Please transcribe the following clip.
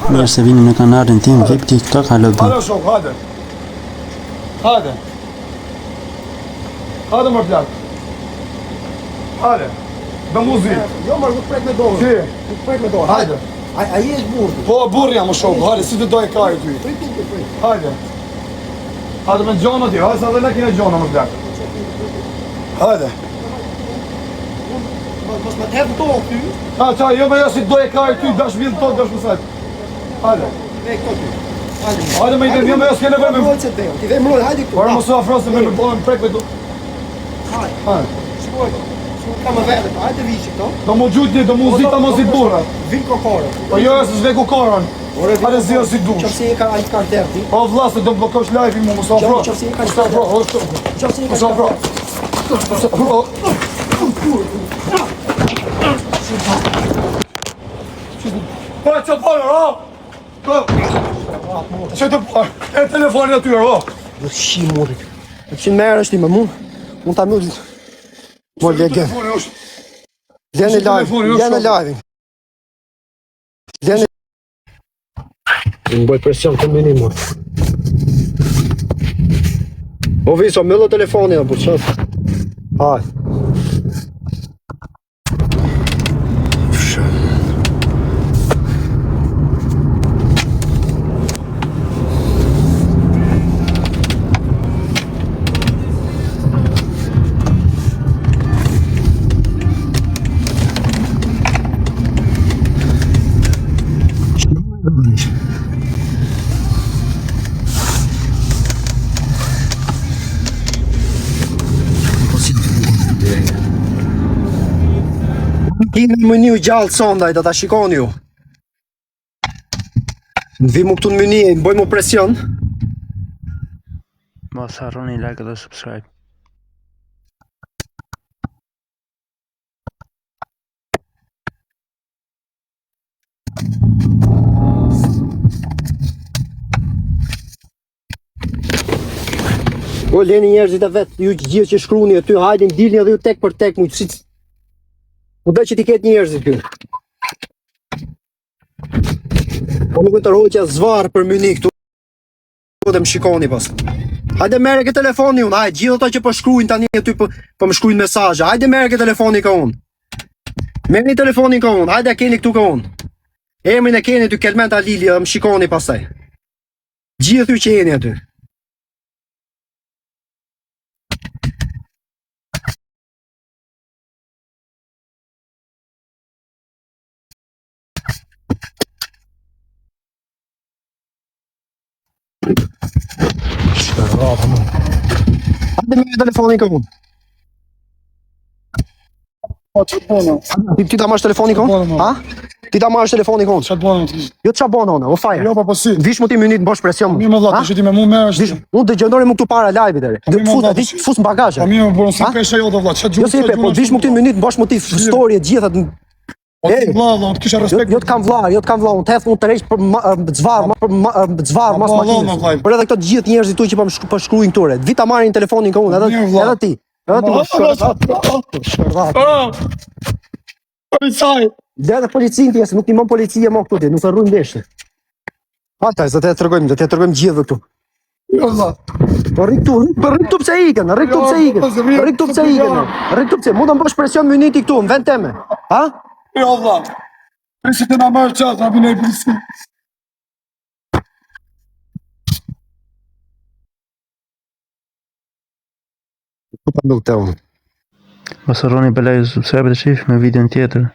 Mirë se vini në kanalin tim VIP TikTok, halo bi. Halo shok, hajde. Hajde. Hajde më plak. Hajde. Dhe muzi. Jo, më nuk prek me dorë. Si? Nuk prek me dorë. Hajde. Ai është burr. Po, burr jam më shok, hajde, si të doj e kaj ty. Hajde. Hajde me gjona ti, hajde sa dhe ne kine gjona më plak. Hajde. Mos më të dorë ty. Ha, qa, jo me jo si doj e kaj ty, dash vjen të dash më sajt. Hajde. Me këto ty. Hajde. Hajde me i të me jo s'ke nevoj me... Ti dhe mbroj, hajde këtu. Parë më së afro se me më bëhen prek me do... Hajde. Hajde. Shkoj. Ka më vete, hajde vishi këto. Do mu gjujtni, do mu zita më si burra. Vin kokore. Po jo, se s've kukarën. Hajde zio si dush. Qofse e ka ai ka derti. O vlasë, do blokosh live-in mu, mësë afro. Qofse e ka Mësë afro, Qofse e ka mësë afro. Mësë afro. Po e që të përë, o? Që të përë, e telefonin atyre, o? Do shi muri. Që merë është ti me mund ta mund. Mo lege. Lene live. Lene. Më bëj presion të minimum. O viso, me lo telefonin, po qëtë. Hajde. Kini mënyu gjallë sondaj, do ta shikoni ju. Në vimu këtu në mëni, në bëjmë presion. Mos harroni like dhe subscribe. O, leni njerëzit e vetë, ju gjithë që shkruni aty, hajdin, dilni edhe ju tek për tek, mu dhe që ti ketë njerëzit këtu. Po nuk në të rojë që zvarë për mëni këtu dhe më shikoni pas. Hajde mere ke telefoni unë, hajde, gjithë ato që po shkrujnë tani aty po më shkrujnë mesazhe. Hajde mere ke telefoni ka unë. Merni telefonin ka unë, hajde keni këtu ka unë. Emrin e keni ty Kelmenta Lili dhe më shikoni pastaj. Gjithë ju që jeni aty. Hajde me telefonin ka unë. Po, që të bono? Ti ta marrësh telefonin ka unë? Ha? Ti ta marrësh telefonin ka unë? Që të bono? Jo të qa bono unë, o faja. Jo, po si? Vish mu ti minit bosh presion. Mi më dhatë, që ti me mu me është... Unë të gjendori mu këtu para live-it deri. Fus në bagazhe. Po mi më bërën si pesha jo dhe vla, që Jo si pe, po vish mu këtu minit bosh mu ti story e gjithat. Po ti vla, unë të kisha respekt. Jo të kam vla, unë të hethë unë të rejsh për zvarë mas makinës. Për edhe këto gjithë njerëzit tu që po shkrujnë këture. Vita marrin telefonin ka unë, edhe ti. Edhe ti më shërdat. Policaj! Dhe edhe policin ti, se nuk timon policia mo këtu ti, nuk të rrujnë deshte. Hajtaj, do t'ja tërgojmë gjithë këtu. Jo, vla. Po rrik këtu pse iken, rrik këtu pse mu të mbosh presion mëniti këtu, në vend teme. Ha? Jo, vla. Prisi të na marrë qatë, na bine i polisi. Mos harroni be like dhe subscribe dhe shif me videon tjetër.